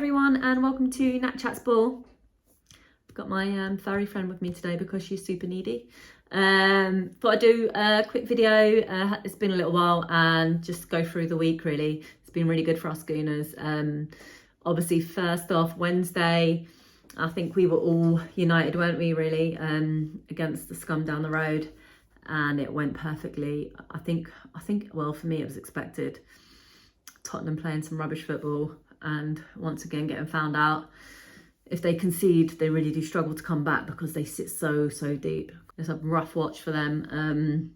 everyone, and welcome to Nat Chats Ball. I've got my furry friend with me today because she's super needy. Thought I'd do a quick video. It's been a little while and just go through the week really. It's been really good for us Schooners. Obviously, first off, Wednesday, I think we were all united, weren't we, really, against the scum down the road, and it went perfectly. I think, well, for me, it was expected. Tottenham playing some rubbish football and once again getting found out. If they concede, they really do struggle to come back because they sit so deep. It's a rough watch for them.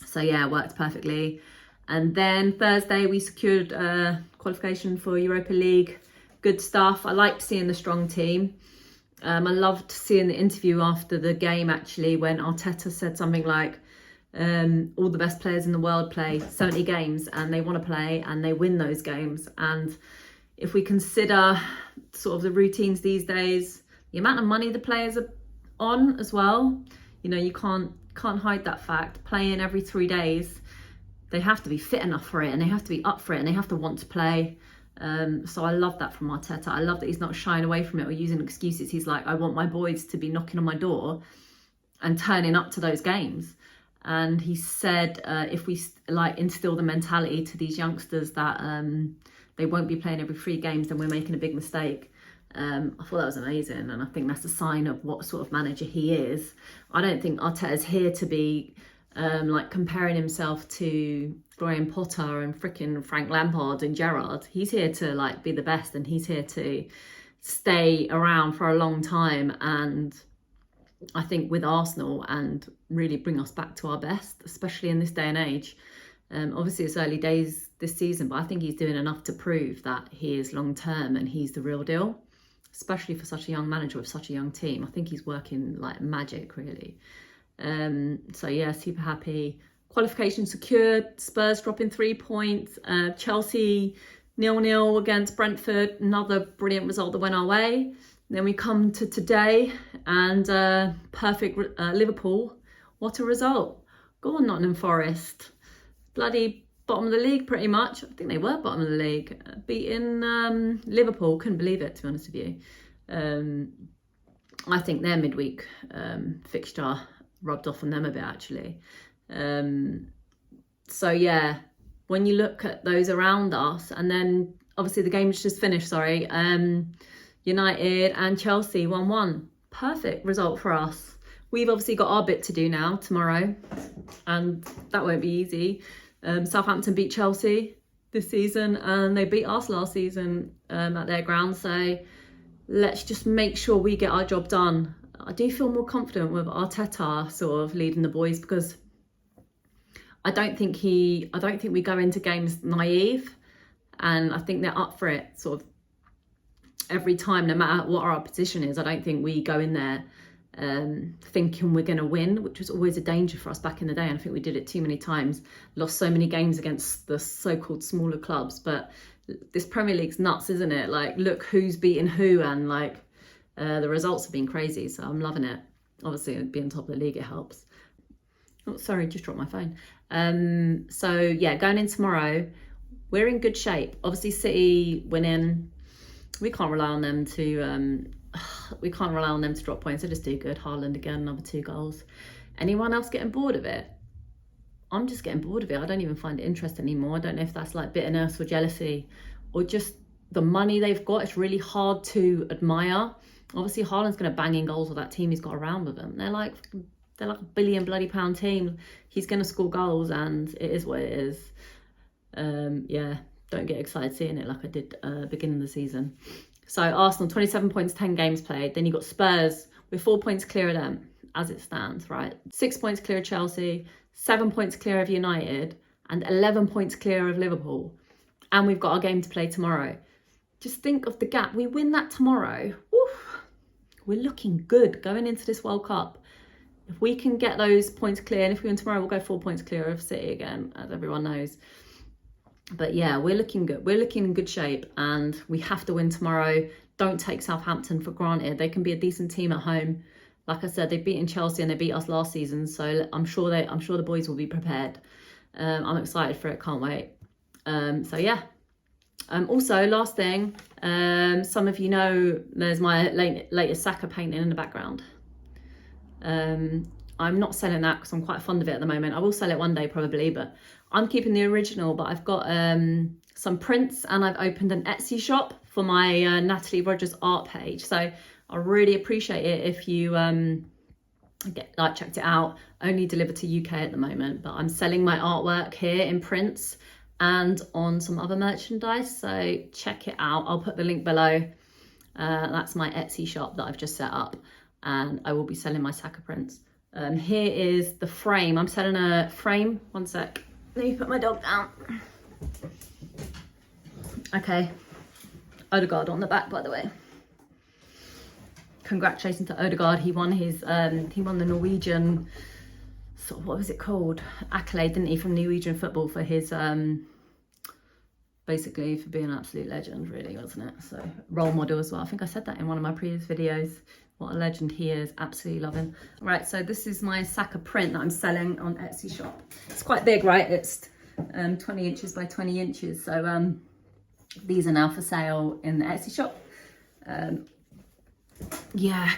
So yeah, it worked perfectly. And then Thursday we secured qualification for Europa League. Good stuff. I liked seeing the strong team. I loved seeing the interview after the game actually, when Arteta said something like, all the best players in the world play 70 games and they want to play and they win those games. And if we consider sort of the routines these days, the amount of money the players are on as well, you know, you can't hide that fact. Playing every 3 days, they have to be fit enough for it and they have to be up for it and they have to want to play. So I love that from Arteta. I love that he's not shying away from it or using excuses. He's like, I want my boys to be knocking on my door and turning up to those games. And he said, if we instill the mentality to these youngsters that they won't be playing every 3 games, then we're making a big mistake. I thought that was amazing, and I think that's a sign of what sort of manager he is. I don't think Arteta's here to be comparing himself to Graham Potter and freaking Frank Lampard and Gerrard. He's here to be the best, and he's here to stay around for a long time, and I think with Arsenal, and really bring us back to our best, especially in this day and age. Obviously it's early days this season, but I think he's doing enough to prove that he is long term and he's the real deal, especially for such a young manager with such a young team. I think he's working like magic really. So yeah, super happy. Qualification secured. Spurs dropping 3 points. Chelsea 0-0 against Brentford, another brilliant result that went our way. Then we come to today and perfect Liverpool. What a result. Go on, Nottingham Forest. Bloody bottom of the league pretty much. I think they were bottom of the league. Beating Liverpool. Couldn't believe it, to be honest with you. I think their midweek fixture rubbed off on them a bit actually. So yeah, when you look at those around us, and then obviously the game's just finished, United and Chelsea 1-1. Perfect result for us. We've obviously got our bit to do now tomorrow, and that won't be easy. Southampton beat Chelsea this season and they beat us last season at their ground. So let's just make sure we get our job done. I do feel more confident with Arteta sort of leading the boys, because I don't think we go into games naive, and I think they're up for it sort of every time, no matter what our opposition is. I don't think we go in there thinking we're going to win, which was always a danger for us back in the day, and I think we did it too many times, lost so many games against the so-called smaller clubs. But this Premier League's nuts, isn't it? Like, look who's beating who, and the results have been crazy, so I'm loving it. Obviously being top of the league, it helps. Oh, sorry, just dropped my phone. So yeah, going in tomorrow, we're in good shape. Obviously City winning, we can't rely on them to drop points. They just do good. Haaland again, another 2 goals. Anyone else getting bored of it? I'm just getting bored of it. I don't even find it interesting anymore. I don't know if that's like bitterness or jealousy or just the money they've got. It's really hard to admire. Obviously Haaland's going to bang in goals with that team he's got around with him. They're like a £1 billion bloody pound team. He's going to score goals, and it is what it is. Yeah, don't get excited seeing it like I did beginning of the season. So Arsenal, 27 points, 10 games played. Then you got Spurs, with 4 points clear of them as it stands, right? 6 points clear of Chelsea, 7 points clear of United, and 11 points clear of Liverpool. And we've got our game to play tomorrow. Just think of the gap. We win that tomorrow. Oof, we're looking good going into this World Cup. If we can get those points clear, and if we win tomorrow, we'll go 4 points clear of City again, as everyone knows. But yeah, we're looking good. We're looking in good shape, and we have to win tomorrow. Don't take Southampton for granted. They can be a decent team at home. Like I said, they've beaten Chelsea and they beat us last season, so I'm sure the boys will be prepared. I'm excited for it. Can't wait. So yeah, Also, last thing, some of you know there's my latest Saka painting in the background. I'm not selling that because I'm quite fond of it at the moment. I will sell it one day probably, but I'm keeping the original. But I've got some prints, and I've opened an Etsy shop for my Natalie Rogers art page. So I really appreciate it if you checked it out. Only delivered to UK at the moment, but I'm selling my artwork here in prints and on some other merchandise, so check it out. I'll put the link below. That's my Etsy shop that I've just set up, and I will be selling my Saka prints. Here is the frame. I'm selling a frame. One sec. Let me put my dog down. Okay. Odegaard on the back, by the way. Congratulations to Odegaard. He won the Norwegian, sort of, what was it called? Accolade, didn't he, from Norwegian football for his basically for being an absolute legend, really, wasn't it? So role model as well. I think I said that in one of my previous videos. What a legend he is. Absolutely love him. All right, so this is my Saka print that I'm selling on Etsy shop. It's quite big, right? It's 20 inches by 20 inches. So these are now for sale in the Etsy shop. Yeah,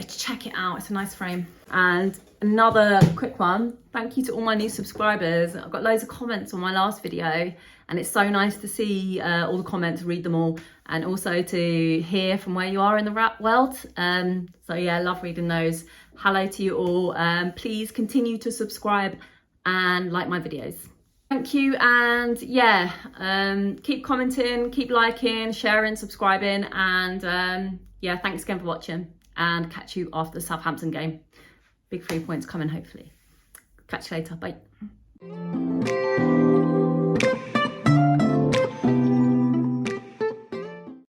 check it out. It's a nice frame. And another quick one, thank you to all my new subscribers. I've got loads of comments on my last video, and it's so nice to see all the comments, read them all, and also to hear from where you are in the rap world. So yeah, love reading those. Hello to you all. Please continue to subscribe and like my videos. Thank you, and yeah, keep commenting, keep liking, sharing, subscribing, and yeah, thanks again for watching, and catch you after the Southampton game. Big 3 points coming, hopefully. Catch you later. Bye.